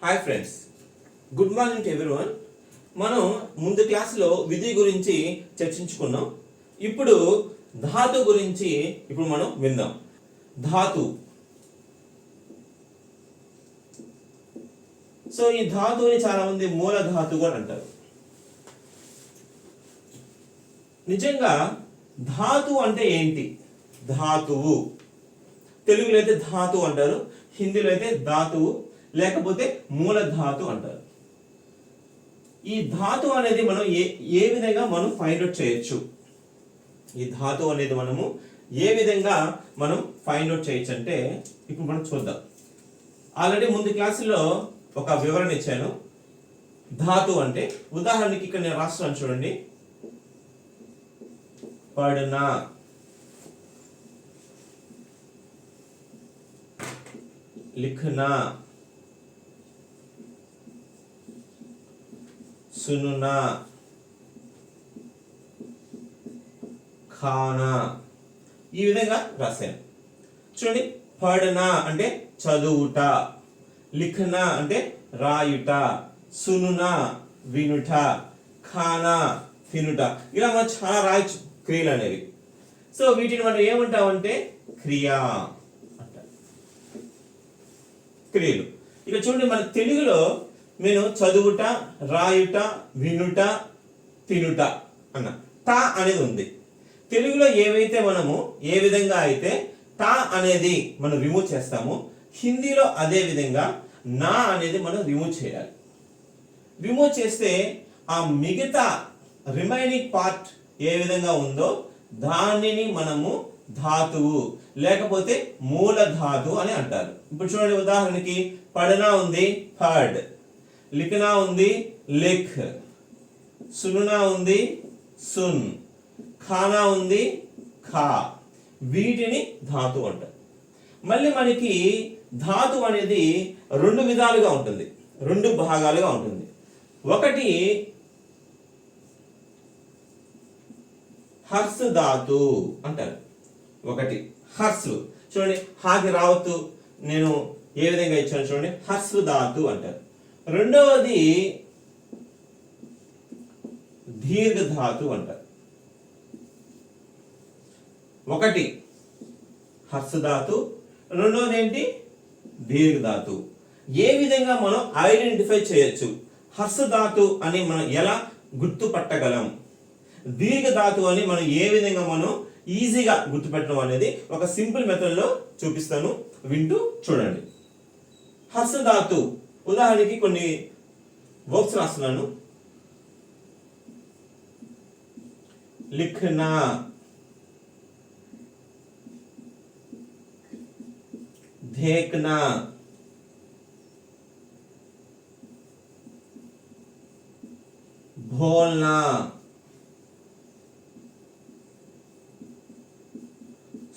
Hi friends, good morning to everyone. మనం ముందు క్లాస్లో విధి గురించి చర్చించుకున్నాం. ఇప్పుడు ధాతు గురించి మనం విందాం. ధాతు. సో ఈ ధాతువుని చాలా మంది మూల ధాతువు అని అంటారు. నిజంగా ధాతు అంటే ఏంటి? ధాతువు తెలుగులో అయితే ధాతు అంటారు, హిందీలో అయితే ధాతువు లేకపోతే మూల ధాతు అంటారు. ఈ ధాతు అనేది మనం ఏ విధంగా మనం ఫైండ్ అవుట్ చేయొచ్చు? ఈ ధాతు అనేది మనము ఏ విధంగా మనం ఫైండ్ అవుట్ చేయొచ్చు అంటే ఇప్పుడు మనం చూద్దాం. ఆల్రెడీ ముందు క్లాసులో ఒక వివరణ ఇచ్చాను. ధాతు అంటే ఉదాహరణకి ఇక్కడ నేను రాస్తున్నాను చూడండి. పడనా, లిఖనా, సునునా, ఖానా, ఈ విధంగా రాశాను చూడండి. పడనా అంటే చదువుట, లిఖనా అంటే రాయుట, సునునా వినుట, ఖానా తినుట. ఇలా మనం చాలా రాయొచ్చు క్రియలు అనేవి. సో వీటిని మనం ఏమంటామంటే క్రియ అంటారు, క్రియలు. ఇక చూడండి, మన తెలుగులో నేను చదువుట, రాయుట, వినుట, తినుట అన్న టా అనేది ఉంది. తెలుగులో ఏవైతే మనము ఏ విధంగా అయితే టా అనేది మనం రిమూవ్ చేస్తామో, హిందీలో అదే విధంగా నా అనేది మనం రిమూవ్ చేయాలి. రిమూవ్ చేస్తే ఆ మిగతా రిమైనింగ్ పార్ట్ ఏ విధంగా ఉందో దానిని మనము ధాతువు లేకపోతే మూల ధాతువు అని అంటారు. ఇప్పుడు చూడండి, ఉదాహరణకి పడనా ఉంది, పడ్, లిఖనా ఉంది, లిఖ్, సునునా ఉంది, సున్, ఖానా ఉంది, ఖా. వీటిని ధాతు అంటారు. మళ్ళీ మనకి ధాతు అనేది రెండు విధాలుగా ఉంటుంది, రెండు భాగాలుగా ఉంటుంది. ఒకటి హర్స్ ధాతు అంటారు. ఒకటి హర్స్, చూడండి హాకి రావత్తు నేను ఏ విధంగా ఇచ్చాను చూడండి, హర్స్ ధాతు అంటారు. రెండవది దీర్ఘ ధాతు అంటారు. ఒకటి హర్స్ ధాతు, రెండవది ఏంటి? దీర్ఘ ధాతు. ఏ విధంగా మనం ఐడెంటిఫై చేయొచ్చు? హర్స్ ధాతు అని మనం ఎలా గుర్తుపట్టగలం? దీర్ఘ ధాతు అని మనం ఏ విధంగా మనం ఈజీగా గుర్తుపెట్టడం అనేది ఒక సింపుల్ మెథడ్ లో చూపిస్తాను, వింటూ చూడండి. హర్స్ ధాతు ఉదాహరణకి కొన్ని వర్బ్స్ రాస్తున్నాను. లిఖనా, देखना, बोलना,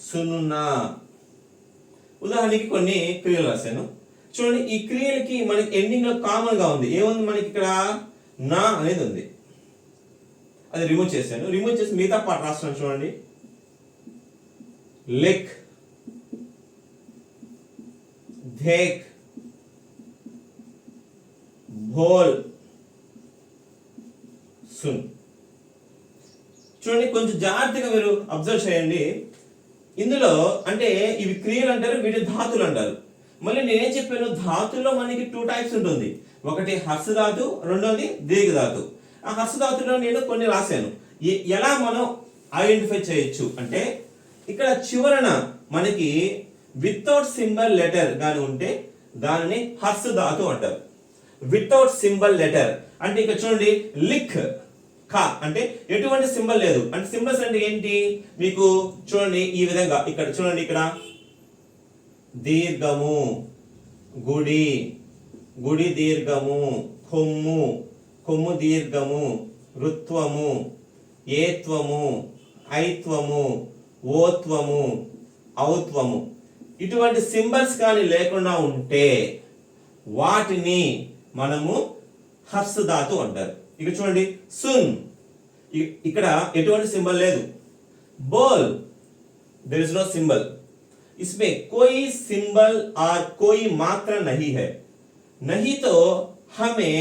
సునునా. ఉదాహరణకి కొన్ని క్రియలు రాశాను చూడండి. ఈ క్రియలకి మనకి ఎండింగ్ లో కామన్ గా ఉంది. ఏముంది మనకి ఇక్కడ? నా అనేది ఉంది. అది రిమూవ్ చేశాను. రిమూవ్ చేసి మిగతా పార్ట్ రాస్తున్నాను చూడండి. లిక్, देख, భోల్, సున్. చూడండి, కొంచెం జాగ్రత్తగా మీరు అబ్జర్వ్ చేయండి. ఇందులో అంటే ఇవి క్రియలు అంటారు, వీటి ధాతులు అంటారు. మళ్ళీ నేనేం చెప్పాను, ధాతుల్లో మనకి టూ టైప్స్ ఉంటుంది. ఒకటి హర్స్ ధాతు, రెండోది దీర్ఘ ధాతు. ఆ హర్స్ ధాతులో నేను కొన్ని రాశాను. ఎలా మనం ఐడెంటిఫై చేయొచ్చు అంటే, ఇక్కడ చివరన మనకి వితౌట్ సింబల్ లెటర్ గాని ఉంటే దానిని హర్స్ ధాతు అంటారు. వితౌట్ సింబల్ లెటర్ అంటే ఇక్కడ చూడండి, లిక్, ఖా అంటే ఎటువంటి సింబల్ లేదు. అంటే సింబల్స్ అంటే ఏంటి మీకు చూడండి, ఈ విధంగా ఇక్కడ చూడండి. ఇక్కడ దీర్ఘము, గుడి, గుడి దీర్ఘము, కొమ్ము, కొమ్ము దీర్ఘము, రుత్వము, ఏత్వము, ఐత్వము, ఓత్వము, ఔత్వము. ఇటువంటి సింబల్స్ కానీ లేకుండా ఉంటే వాటిని మనము హర్స్ ధాతు అంటారు. ఇక చూడండి, సున్, ఇక్కడ ఎటువంటి సింబల్ లేదు. బోల్, देयर इज नो सिंबल, इसमें कोई सिंबल और कोई मात्रा नहीं है. नहीं तो हमें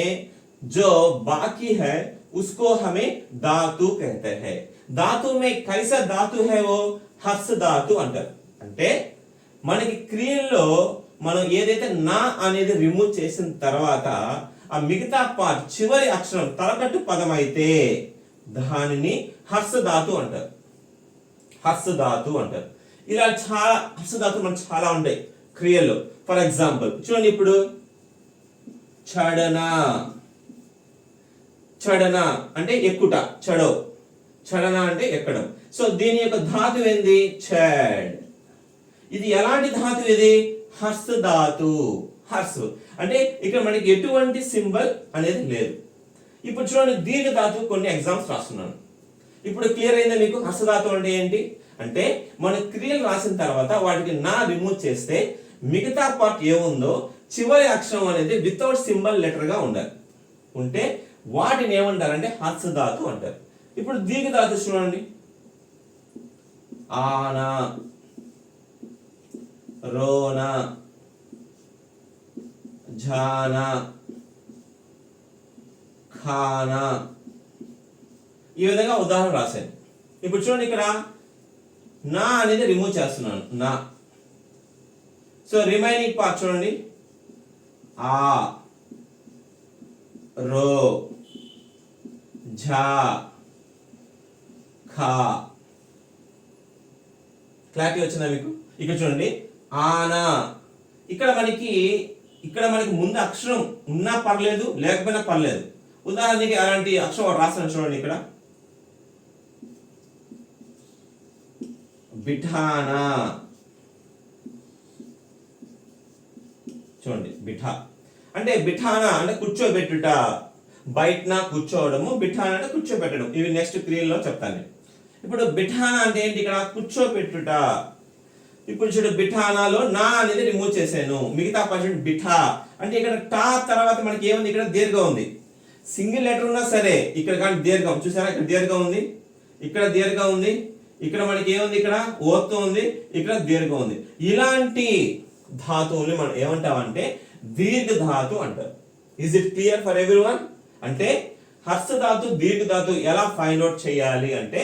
जो बाकी है उसको हमें धातु कहते हैं. धातु में कैसा धातु है वो హర్ష ధాతు అంటారు. అంటే మనకి క్రియల్లో మనం ఏదైతే నా అనేది రిమూవ్ చేసిన తర్వాత ఆ మిగతా పార్ట్ చివరి అక్షరం తలకట్టు పదం అయితే దానిని హర్ష ధాతు అంటారు. హర్ష ధాతు అంటారు. ఇలా చాలా హర్ష ధాతులు మనకు చాలా ఉంటాయి క్రియల్లో. ఫర్ ఎగ్జాంపుల్ చూడండి, ఇప్పుడు చడన, చడన అంటే ఎక్కుట, చడో, చడన అంటే ఎక్కడం. సో దీని యొక్క ధాతు ఏంది చడ్. ఇది ఎలాంటి ధాతు? ఇది హర్ష ధాతు. హర్ష అంటే ఇక్కడ మనకి ఎటువంటి సింబల్ అనేది లేదు. ఇప్పుడు చూడండి, దీర్ఘ ధాతు కొన్ని ఎగ్జామ్స్ రాస్తున్నాను. ఇప్పుడు క్లియర్ అయిందా మీకు? హర్ష ధాతు అంటే ఏంటి అంటే మన క్రియలు రాసిన తర్వాత వాటికి నా రిమూవ్ చేస్తే మిగతా పార్ట్ ఏముందో చివరి అక్షరం అనేది వితౌట్ సింబల్ లెటర్ గా ఉండాలి. ఉంటే వాటిని ఏమంటారంటే హర్ష ధాతు అంటారు. ఇప్పుడు దీర్ఘ ధాతు చూడండి, ఆనా, రోనా, జానా, ఖానా, ఈ విధంగా ఉదాహరణ రాశాను. ఇప్పుడు చూడండి, ఇక్కడ నా అనేది రిమూవ్ చేస్తున్నాను, నా. సో రిమైనింగ్ పార్ట్ చూడండి, ఆ, రో, ఝా, ఖా. క్లారిటీ వచ్చిందా మీకు? ఇక్కడ చూడండి, ఆనా. ఇక్కడ మనకి ముందు అక్షరం ఉన్నా పర్లేదు, లేకపోయినా పర్లేదు. ఉదాహరణకి అలాంటి అక్షరం రాస్తాను చూడండి, ఇక్కడ బిఠానా. చూడండి, బిఠా అంటే బిఠానా అంటే కూర్చోబెట్టుట, బయటన కూర్చోవడము, బిఠానా అంటే కూర్చోబెట్టడం. ఇవి నెక్స్ట్ క్రియల్లో చెప్తాను. ఇప్పుడు బిఠానా అంటే ఏంటి? ఇక్కడ కూర్చోబెట్టుట. ఇప్పుడు చూడు, బిఠానాలో నా అనేది రిమూవ్ చేశాను, మిగతా పర్సెంట్ బిఠా అంటే ఇక్కడ టా తర్వాత మనకి ఏముంది? ఇక్కడ దీర్ఘం ఉంది. సింగిల్ లెటర్ ఉన్నా సరే ఇక్కడ కానీ దీర్ఘం చూసారా, ఇక్కడ దీర్ఘం ఉంది, ఇక్కడ దీర్ఘం ఉంది, ఇక్కడ మనకి ఏముంది? ఇక్కడ ఓత్తు ఉంది, ఇక్కడ దీర్ఘం ఉంది. ఇలాంటి ధాతువుని మనం ఏమంటామంటే దీర్ఘ ధాతు అంటారు. Is it clear for everyone? అంటే హర్ష ధాతు, దీర్ఘ ధాతు ఎలా ఫైండ్ అవుట్ చేయాలి అంటే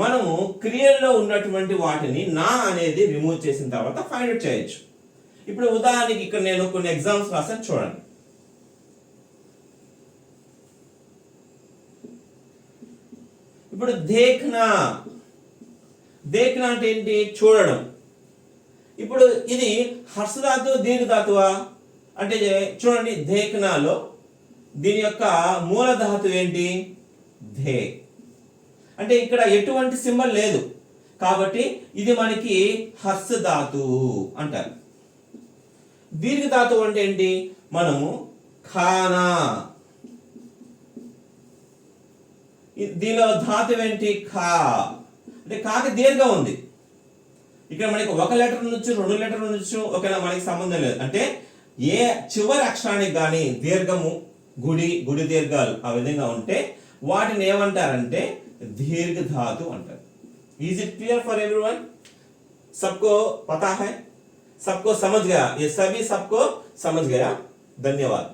మనము క్రియల్లో ఉన్నటువంటి వాటిని నా అనేది రిమూవ్ చేసిన తర్వాత ఫైండ్ అవుట్ చేయొచ్చు. ఇప్పుడు ఉదాహరణకి ఇక్కడ నేను కొన్ని ఎగ్జామ్స్ రాసాను చూడండి. ఇప్పుడు దేఖ్నా. దేఖ్నా అంటే ఏంటి? చూడడం. ఇప్పుడు ఇది హర్ష ధాతు, దీర్ఘ ధాతువా అంటే చూడండి, దేఖ్నాలో దీని యొక్క మూల ధాతు ఏంటి? ధే. అంటే ఇక్కడ ఎటువంటి సింబల్ లేదు కాబట్టి ఇది మనకి హర్ష ధాతు అంటారు. దీర్ఘ ధాతు అంటే ఏంటి? మనము ఖానా. దీనిలో ధాతు ఏంటి? ఖా. అంటే కాకి దీర్ఘం ఉంది. ఇక్కడ మనకి ఒక లెటర్ ఉండొచ్చు, రెండు లెటర్ ఉండొచ్చు, ఒకవేళ మనకి సంబంధం లేదు. అంటే ఏ చివరి అక్షరానికి కానీ దీర్ఘము, గుడి దీర్ఘాలు ఆ విధంగా ఉంటే వాటిని ఏమంటారంటే दीर्घ धातु अंटार. Is it clear for everyone? सबको पता है? सबको समझ गया? ये सभी सबको समझ गया? धन्यवाद.